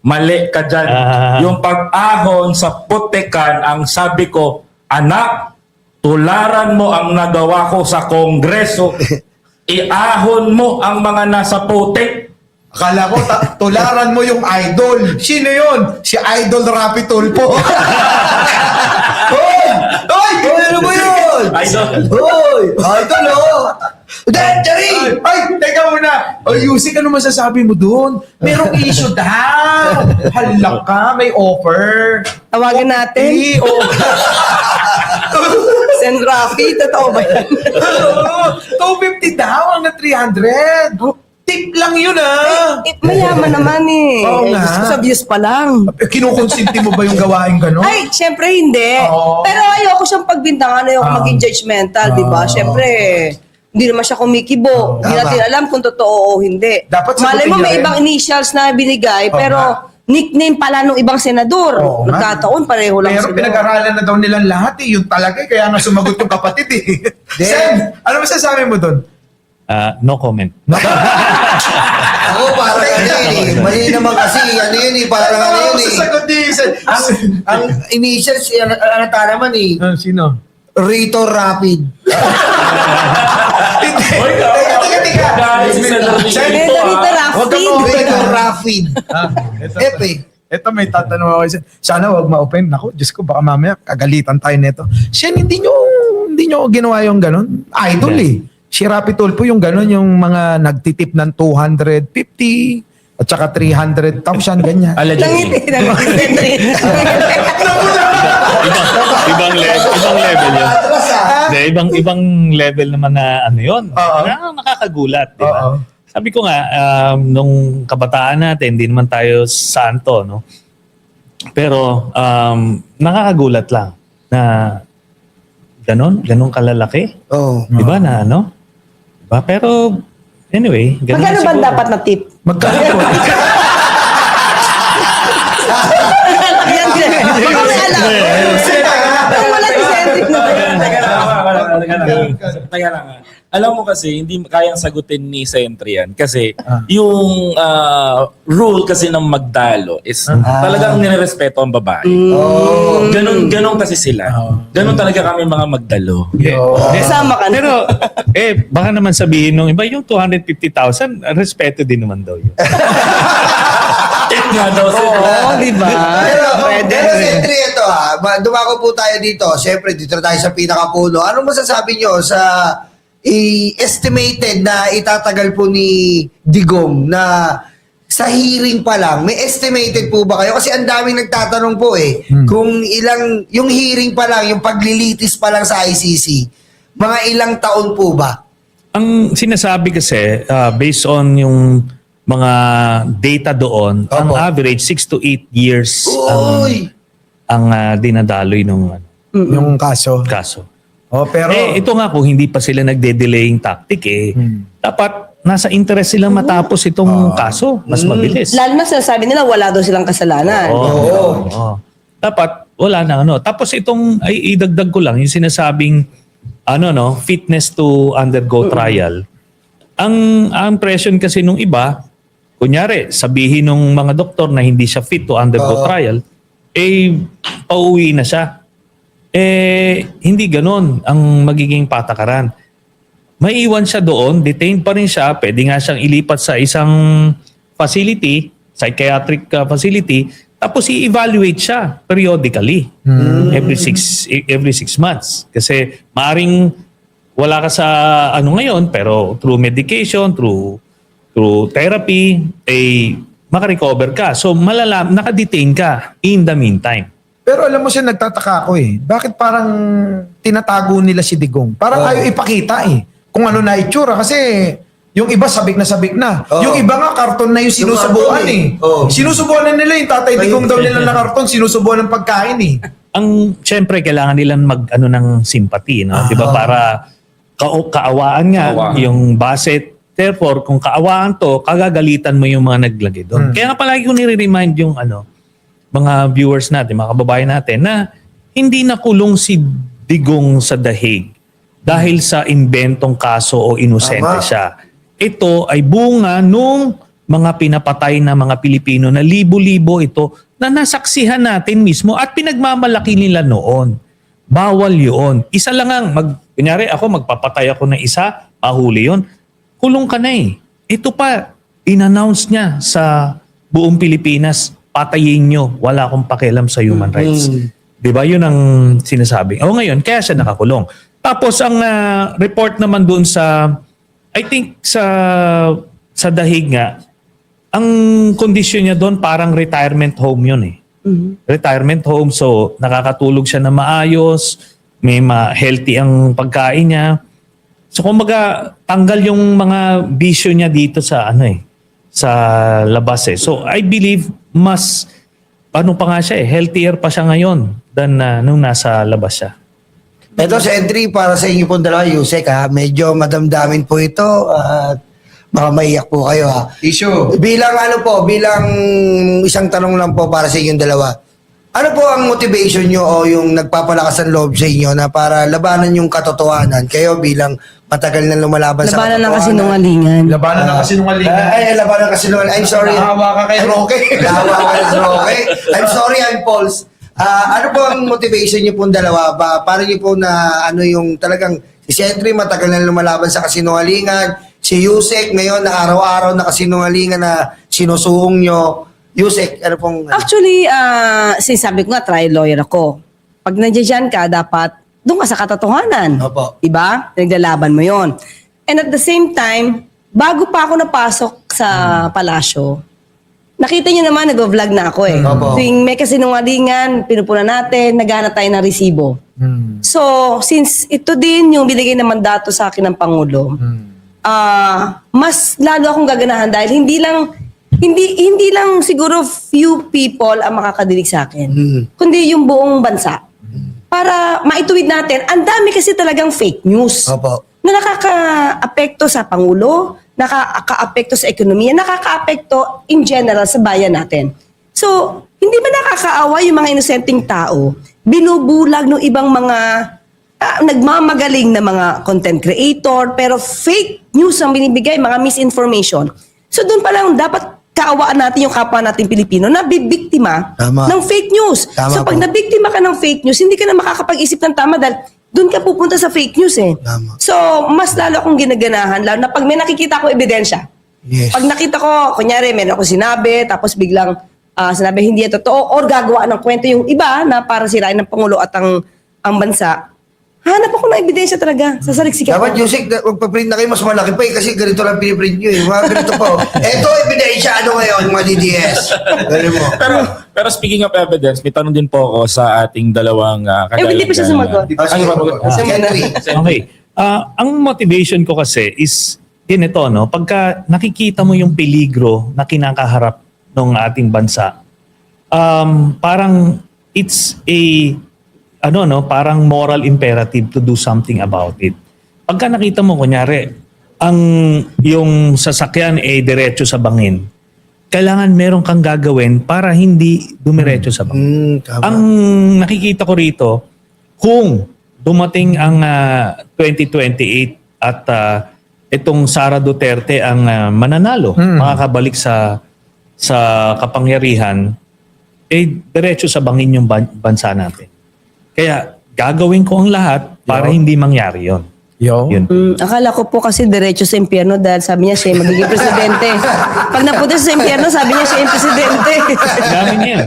Mali ka dyan. Yung pag-ahon sa putekan, ang sabi ko, anak, tularan mo ang nagawa ko sa Kongreso. Iahon mo ang mga nasa putek. Akala ko, tularan mo yung idol. Sino yun? Si Idol Rapi Tulfo. Hoy! Hoy! Ano ba yun? Idol. Hoy! Idol, oh! Charing! Ay, teka muna. O, Yusik, ano masasabi mo doon? Merong issue daw. Halak ka, may offer. Tawagin natin. Oo. Send Rafi, totoo ba yan? 250 daw ang na 300. Tip lang yun, ah. Mayaman naman eh. Oo nga. Gusto ko sa views pa lang. Kinukonsinti mo ba yung gawain gano'n? Ay, syempre hindi. Oo. Pero ayoko siyang pagbintangan, ayoko maging judgmental, di ba? Syempre, hindi naman siya kumikibo. Hindi Tama. natin alam kung totoo o hindi. Dapat Malay mo sagutin may niya ibang rin. initials na binigay, Oo pero nga. nickname pala nung ibang senador. Oo nga. Nagkataon, pareho lang Pero sila. pinag-aralan na daw nilang lahat eh. Yun talaga eh. Kaya nga sumagot yung kapatid eh. Sen, ano masasabi mo doon? No comment. Ako, parang ano yun eh. Mali naman kasi, ano yun eh. Parang ano yun eh. Sasagot ni Sen. Ang initials, ano naman eh. Sino? Rito Rapid. Hoy, Teka. guys, si Senator Sen, Nico, Rito ah. Huwag kang Rafi. Rito Rapid. Ito. Epe. Ito may tatanong ako. Sana wag ma-open. Naku, Diyos ko, baka mamaya kagalitan tayo nito. Sen, hindi nyo ginawa yung ganun. Idol eh. Si Rapi Tulfo yung ganun, yung mga nagtitip ng 250 at saka 300,000, ganyan. Allegedly. Nangiti, nangiti. Ibang level yun. Atras ah. Hindi, ibang level naman na ano yun. Oo. Na nakakagulat, di ba? Oo. Sabi ko nga, nung kabataan natin, hindi naman tayo santo, no? Pero nakakagulat lang na ganun kalalaki. Oo. Di ba na ano? Diba? Pero anyway, ganun Magkano na ba siguro. dapat na tip? Magkano po? Yan din. Baka may alam. Baka wala incentive na. Teka lang. Alam mo kasi, hindi kayang sagutin ni Sentry yan. Kasi yung rule kasi ng magdalo is talagang nirerespeto ang babae. Ganun kasi sila. Ganun talaga kami mga magdalo. Kasama ka na. Pero, baka naman sabihin nung iba, yung 250,000, respeto din naman daw yun. Tip nga daw sila. Oo, di ba? Pero Sentry, ito ha. Dumako po tayo dito. Siyempre, dito na tayo sa pinakapuno. Anong masasabi nyo sa estimated na itatagal po ni Digong na sa hearing pa lang, may estimated po ba kayo? Kasi ang daming nagtatanong po eh, kung ilang, yung hearing pa lang, yung paglilitis pa lang sa ICC, mga ilang taon po ba? Ang sinasabi kasi, based on yung mga data doon, ang Opo. average 6 to 8 years Uy! ang dinadaloy ng Yung kaso. kaso. Oh, pero Ito nga kung hindi pa sila nagde-delaying tactic dapat nasa interest silang matapos itong kaso, mas mabilis. Lalo na sinasabi nila, wala daw silang kasalanan. Oo. Dapat wala na ano. Tapos itong ay idagdag ko lang yung sinasabing fitness to undergo trial. Ang impression kasi nung iba, kunyari sabihin nung mga doktor na hindi siya fit to undergo trial, pauwi na siya. Hindi ganon ang magiging patakaran. May iwan siya doon, detained pa rin siya, pwede nga siyang ilipat sa isang facility, psychiatric facility, tapos i-evaluate siya periodically every 6 months. Kasi maaring wala ka sa ngayon, pero through medication, through therapy, makarecover ka. So nakadetain ka in the meantime. Pero alam mo siya, nagtataka ako eh. Bakit parang tinatago nila si Digong? Parang ayaw ipakita eh. Kung ano na itsura. Kasi yung iba sabik na sabik na. Yung iba nga karton na yung sinusubuan karton eh. Sinusubuan na nila yung tatay Digong daw nila na karton. Sinusubuan ng pagkain eh. Siyempre kailangan nilang ng sympathy, no? 'Di ba? Para kaawaan nga yung baset. Therefore, kung kaawaan to, kagagalitan mo yung mga naglagay doon. Kaya nga palagi ko nire-remind yung mga viewers natin, mga kababayan natin, na hindi nakulong si Digong sa The Hague dahil sa inventong kaso o inosente Tama. siya. Ito ay bunga nung mga pinapatay na mga Pilipino na libo-libo ito na nasaksihan natin mismo at pinagmamalaki nila noon. Bawal yun. Isa lang ang, kunyari ako, magpapatay ako ng isa, pahuli yun. Kulong ka na eh. Ito pa, in-announce niya sa buong Pilipinas, patayin nyo, wala akong pakialam sa human rights. Di ba? Yun ang sinasabi. O ngayon, kaya siya nakakulong. Tapos ang report naman doon sa, I think sa Dahig nga, ang kondisyon niya doon parang retirement home yun eh. Retirement home, so nakakatulog siya na maayos, may healthy ang pagkain niya. So kumbaga, tanggal yung mga bisyo niya dito sa sa labas eh. So I believe mas, ano pa nga siya eh, healthier pa siya ngayon than nung nasa labas siya. Ito sa entry para sa inyo pong dalawa, Yusek ha. Medyo madamdamin po ito at baka maiyak po kayo ha. Issue. Bilang isang tanong lang po para sa inyong dalawa. Ano po ang motivation nyo o yung nagpapalakas ng loob sa inyo na para labanan yung katotohanan? Kayo bilang matagal na lumalaban sa Labanan ng katotohanan. kasinungalingan. Labanan ng kasinungalingan. Labanan ng kasinungalingan. I'm sorry. Nahawa ka kay Roque. Nahawa ka kay Roque. I'm sorry, I'm Pauls. Ano po ang motivation niyo pong dalawa? Paano niyo po na yung talagang si Sentry matagal na lumalaban sa kasinungalingan, si Yusek ngayon na araw-araw na kasinungalingan na sinusuong niyo. Yusek, ano pong... Actually, sinasabi ko nga, trial lawyer ako. Pag nandiyan ka, dapat doon ka sa katotohanan. Opo. Diba? Naglalaban mo yon. And at the same time, bago pa ako napasok sa palasyo, nakita niyo naman, nag-vlog na ako eh. Opo. Tuwing may kasinungalingan, pinupunan natin, naghanap tayo ng resibo. So, since ito din yung binigay na mandato sa akin ng Pangulo, mas lalo akong gaganahan dahil hindi lang siguro few people ang makakadinig sa akin, kundi yung buong bansa. Para maituwid natin, ang dami kasi talagang fake news Opo. na nakaka-apekto sa Pangulo, nakaka-apekto sa ekonomiya, nakaka-apekto in general sa bayan natin. So, hindi ba nakakaawa yung mga inosenteng tao, binubulag ng ibang mga nagmamagaling na mga content creator, pero fake news ang binibigay, mga misinformation. So, doon pa lang dapat kaawaan natin yung kapwa natin Pilipino na bibiktima Tama. ng fake news. Tama So, pag po. nabiktima ka ng fake news, hindi ka na makakapag-isip ng tama dahil doon ka pupunta sa fake news eh. Tama. So, mas lalo akong ginaganahan, lalo na pag may nakikita ko ebidensya. Yes. Pag nakita ko, kunyari, meron ako sinabi, tapos biglang sinabi hindi ito totoo, or gagawa ng kwento yung iba na para sirain ng Pangulo at ang bansa, hanap ako ng ebidensya talaga. Sasaliksik ako. Dapat, Yusek, magpa-print na kayo mas malaki pa eh, kasi ganito lang piniprint nyo eh. Mga ganito pa. Eto, ebidensya, ano ngayon, mga DDS? Ganun mo. Pero speaking of evidence, may tanong din po ako sa ating dalawang hindi pa siya sumagot. Ay, sumagot. Sentry. Okay. Ang motivation ko kasi is ganito, no? Pagka nakikita mo yung peligro na kinakaharap ng ating bansa, parang it's parang moral imperative to do something about it. Pagka nakita mo, kunyari, yung sasakyan diretso sa bangin, kailangan meron kang gagawin para hindi dumiretso sa bangin. Tama. Ang nakikita ko rito, kung dumating ang 2028 at itong Sara Duterte ang mananalo, makakabalik sa kapangyarihan, diretso sa bangin yung bansa natin. Kaya gagawin ko ang lahat para hindi mangyari yon. Yun. Akala ko po kasi diretso sa impyerno dahil sabi niya siya yung magiging presidente. Pag napunta sa impyerno, sabi niya siya yung presidente. Dami niya.